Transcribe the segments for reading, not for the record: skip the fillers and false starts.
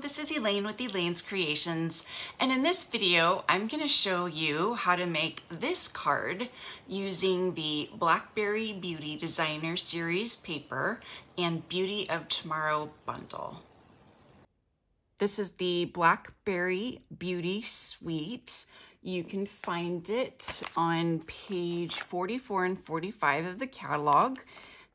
this is Elaine with Elaine's Creations, and in this video I'm going to show you how to make this card using the Blackberry Beauty Designer Series paper and Beauty of Tomorrow bundle. This is the Blackberry Beauty Suite. You can find it on page 44 and 45 of the catalog.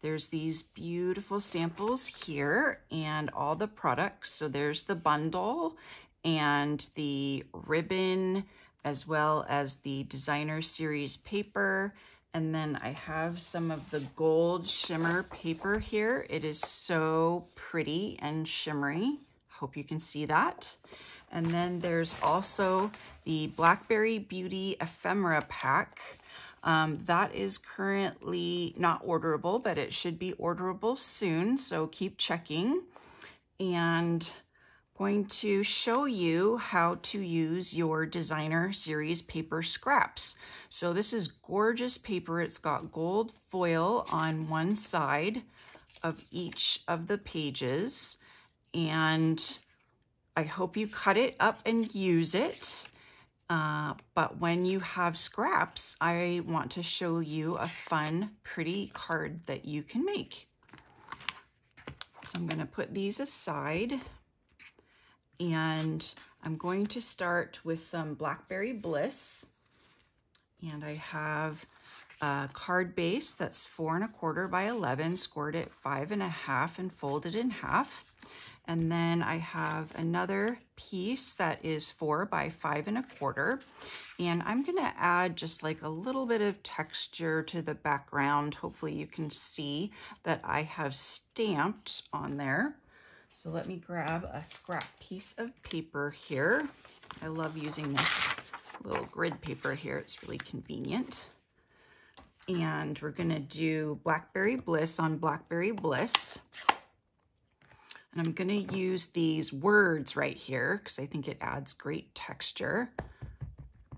There's these beautiful samples here and all the products. So there's the bundle and the ribbon, as well as the designer series paper. And then I have some of the gold shimmer paper here. It is so pretty and shimmery. Hope you can see that. And then there's also the Blackberry Beauty Ephemera pack. That is currently not orderable, but it should be orderable soon, so keep checking. And going to show you how to use your designer series paper scraps. So this is gorgeous paper. It's got gold foil on one side of each of the pages, and I hope you cut it up and use it. But when you have scraps, I want to show you a fun, pretty card that you can make. So I'm going to put these aside, and I'm going to start with some Blackberry Bliss. And I have a card base that's 4 1/4 by 11, scored at 5 1/2 and folded in half. And then I have another piece that is 4 by 5 1/4. And I'm gonna add just like a little bit of texture to the background. Hopefully you can see that I have stamped on there. So let me grab a scrap piece of paper here. I love using this little grid paper here. It's really convenient. And we're gonna do Blackberry Bliss on Blackberry Bliss. And I'm gonna use these words right here because I think it adds great texture.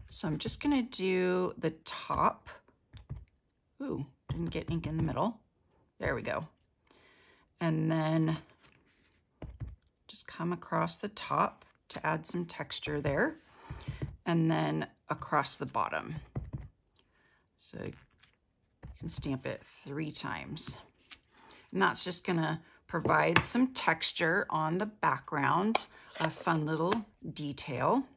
So I'm just gonna do the top. Ooh, didn't get ink in the middle. There we go. And then just come across the top to add some texture there. And then across the bottom. So you can stamp it 3 times. And that's just gonna provide some texture on the background, a fun little detail.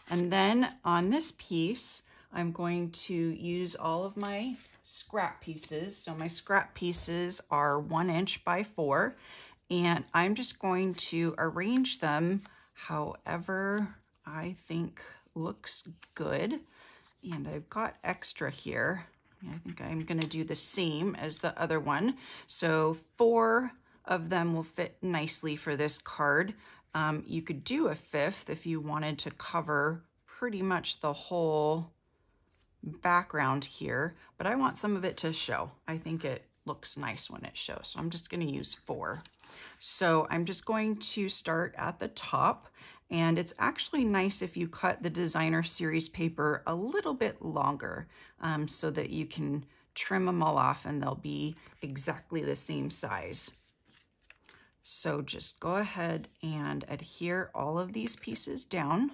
And then on this piece, I'm going to use all of my scrap pieces. So my scrap pieces are 1 inch by 4, and I'm just going to arrange them however I think looks good. And I've got extra here. I think I'm going to do the same as the other one. So 4 of them will fit nicely for this card. You could do a 5th if you wanted to cover pretty much the whole background here, but I want some of it to show. I think it looks nice when it shows. So I'm just going to use 4. So I'm just going to start at the top. And it's actually nice if you cut the designer series paper a little bit longer so that you can trim them all off and they'll be exactly the same size. So just go ahead and adhere all of these pieces down.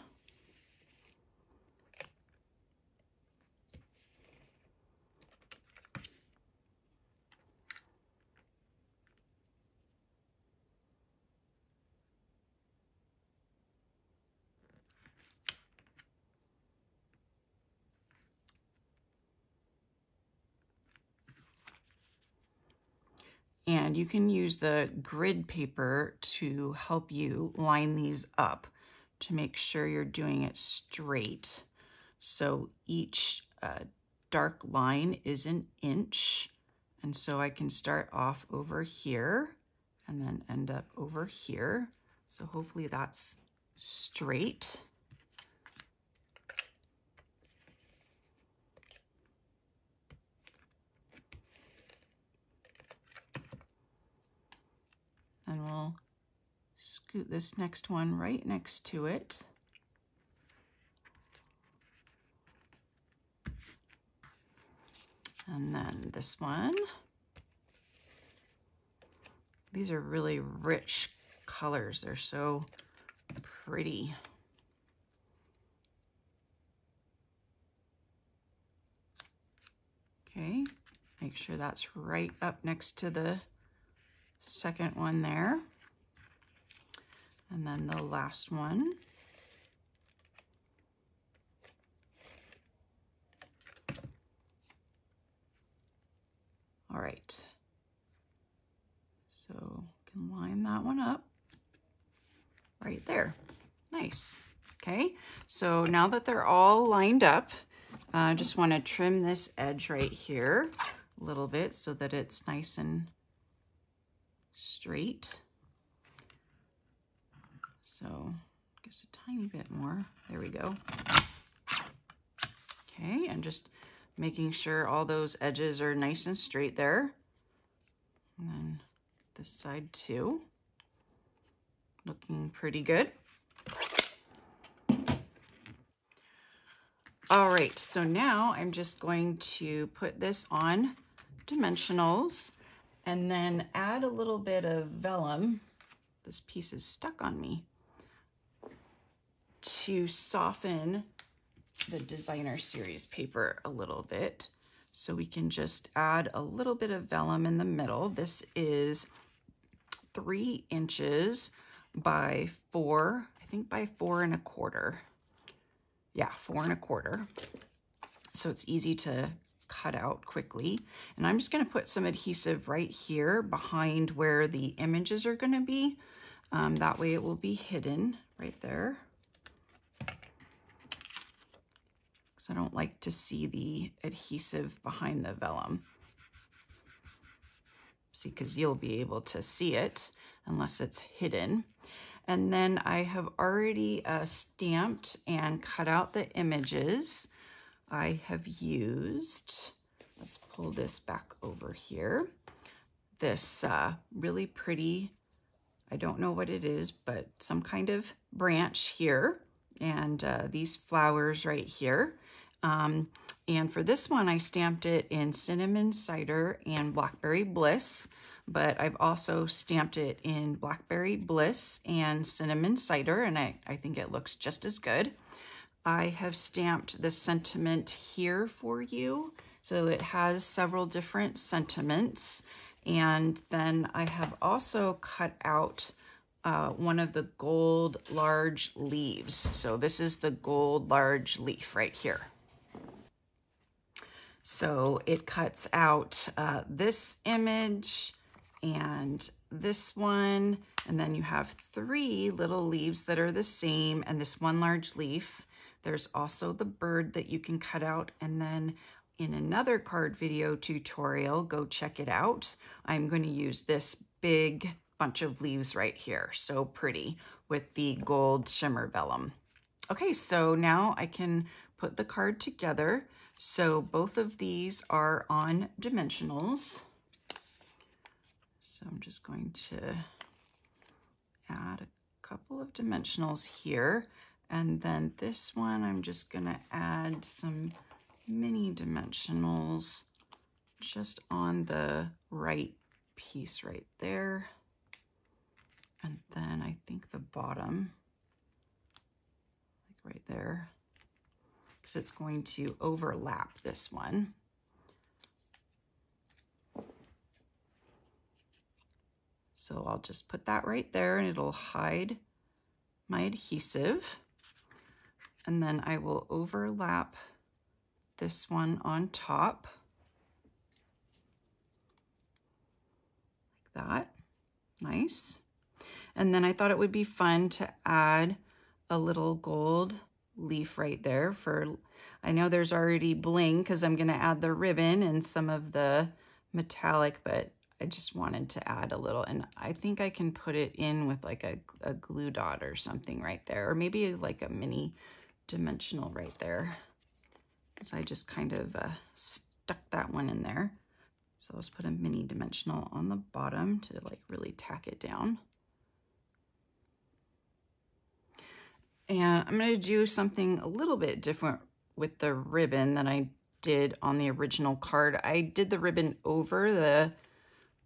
And you can use the grid paper to help you line these up to make sure you're doing it straight. So each dark line is 1 inch. And so I can start off over here and then end up over here. So hopefully that's straight. And we'll scoot this next one right next to it. And then this one. These are really rich colors. They're so pretty. Okay, make sure that's right up next to the second one there. And then the last one. All right. So can line that one up right there. Nice. Okay, so now that they're all lined up, I just want to trim this edge right here a little bit so that it's nice and straight. So just a tiny bit more. There we go. Okay, and just making sure all those edges are nice and straight there. And then this side too. Looking pretty good. All right, so now I'm just going to put this on dimensionals and then add a little bit of vellum. This piece is stuck on me. To soften the designer series paper a little bit. So we can just add a little bit of vellum in the middle. This is 3 inches by 4, I think by 4 1/4. Yeah, 4 1/4. So it's easy to cut out quickly. And I'm just going to put some adhesive right here behind where the images are going to be. That way it will be hidden right there. Because I don't like to see the adhesive behind the vellum. See, because you'll be able to see it unless it's hidden. And then I have already stamped and cut out the images. I have used, let's pull this back over here, this really pretty, I don't know what it is, but some kind of branch here, and these flowers right here. And for this one, I stamped it in Cinnamon Cider and Blackberry Bliss, but I've also stamped it in Blackberry Bliss and Cinnamon Cider, and I think it looks just as good. I have stamped the sentiment here for you, so it has several different sentiments. And then I have also cut out one of the gold large leaves. So this is the gold large leaf right here. So it cuts out this image and this one, and then you have 3 little leaves that are the same and this one large leaf. There's also the bird that you can cut out, and then in another card video tutorial, go check it out, I'm going to use this big bunch of leaves right here. So pretty with the gold shimmer vellum. Okay, so now I can put the card together. So both of these are on dimensionals. So I'm just going to add a couple of dimensionals here. And then this one, I'm just going to add some mini dimensionals just on the right piece right there. And then I think the bottom, like right there, because it's going to overlap this one. So I'll just put that right there and it'll hide my adhesive. And then I will overlap this one on top, like that. Nice. And then I thought it would be fun to add a little gold leaf right there for, I know there's already bling because I'm going to add the ribbon and some of the metallic, but I just wanted to add a little, and I think I can put it in with like a glue dot or something right there, or maybe like a mini dimensional right there. So I just kind of stuck that one in there. So let's put a mini dimensional on the bottom to like really tack it down. And I'm going to do something a little bit different with the ribbon than I did on the original card. I did the ribbon over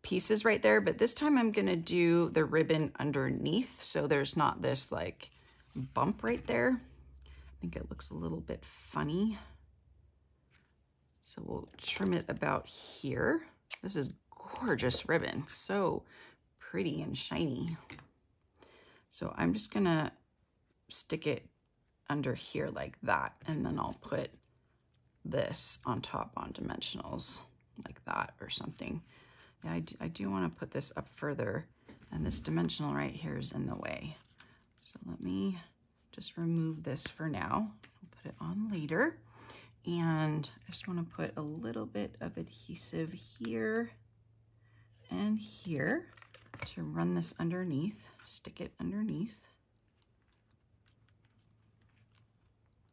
pieces right there, but this time I'm gonna do the ribbon underneath so there's not this like bump right there. I think it looks a little bit funny. So we'll trim it about here. This is gorgeous ribbon, so pretty and shiny. So I'm just gonna stick it under here like that, and then I'll put this on top on dimensionals like that or something. Yeah, I do want to put this up further, and this dimensional right here is in the way. So let me just remove this for now. I'll put it on later. And I just want to put a little bit of adhesive here and here to run this underneath, stick it underneath.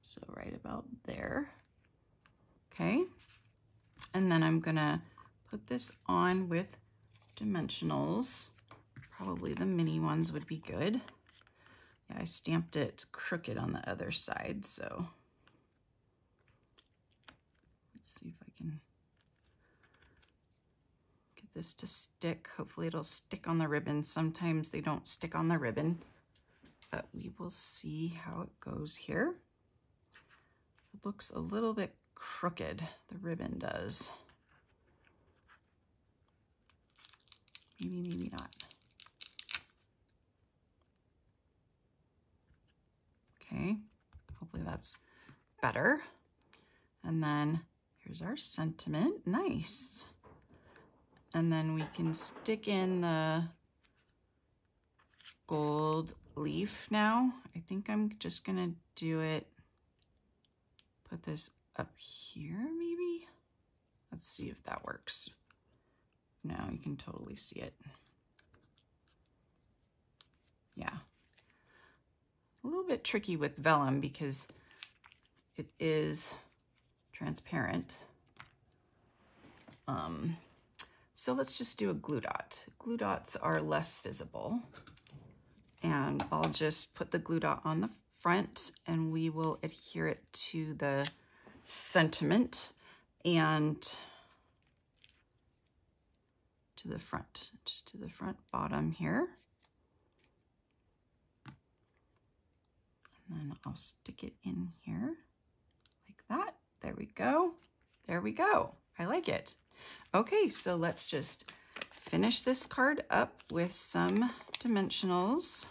So right about there. Okay. And then I'm gonna put this on with dimensionals. Probably the mini ones would be good. Yeah, I stamped it crooked on the other side, so let's see if I can get this to stick. Hopefully it'll stick on the ribbon. Sometimes they don't stick on the ribbon, but we will see how it goes here. It looks a little bit crooked, the ribbon does. Maybe, maybe not. Okay, hopefully that's better. And then here's our sentiment, nice. And then we can stick in the gold leaf now. I think I'm just gonna do it, put this up here maybe. Let's see if that works. Now you can totally see it. Yeah. A little bit tricky with vellum because it is transparent. So let's just do a glue dot. Glue dots are less visible. And I'll just put the glue dot on the front and we will adhere it to the sentiment and to the front, just to the front bottom here. And then I'll stick it in here like that. There we go. There we go. I like it. Okay, so let's just finish this card up with some dimensionals.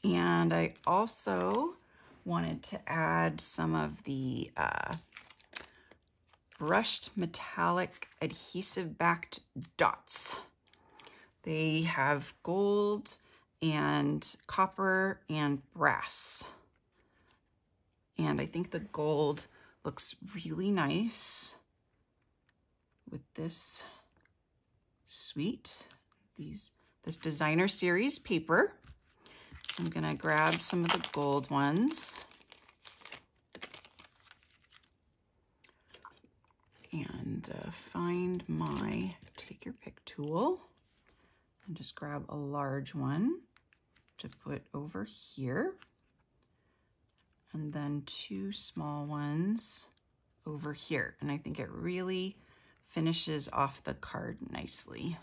And I also wanted to add some of the brushed metallic adhesive backed dots. They have gold and copper and brass. And I think the gold looks really nice with this suite, this designer series paper. So I'm gonna grab some of the gold ones and find my take your pick tool and just grab a large one to put over here. And then two small ones over here. And I think it really finishes off the card nicely.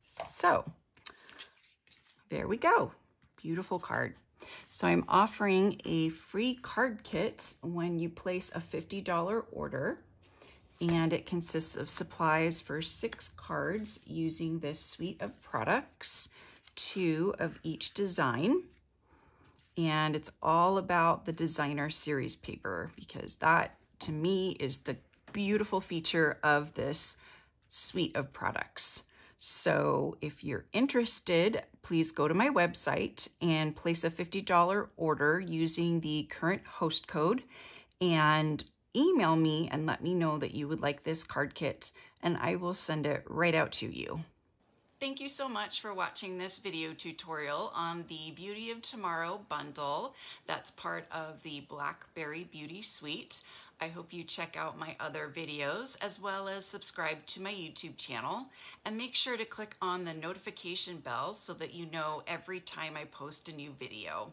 So there we go. Beautiful card. So I'm offering a free card kit when you place a $50 order. And it consists of supplies for 6 cards using this suite of products, 2 of each design. And it's all about the designer series paper because that, to me, is the beautiful feature of this suite of products. So if you're interested, please go to my website and place a $50 order using the current host code and email me and let me know that you would like this card kit and I will send it right out to you. Thank you so much for watching this video tutorial on the Beauty of Tomorrow bundle. That's part of the Blackberry Beauty Suite. I hope you check out my other videos as well as subscribe to my YouTube channel and make sure to click on the notification bell so that you know every time I post a new video.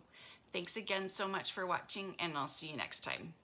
Thanks again so much for watching, and I'll see you next time.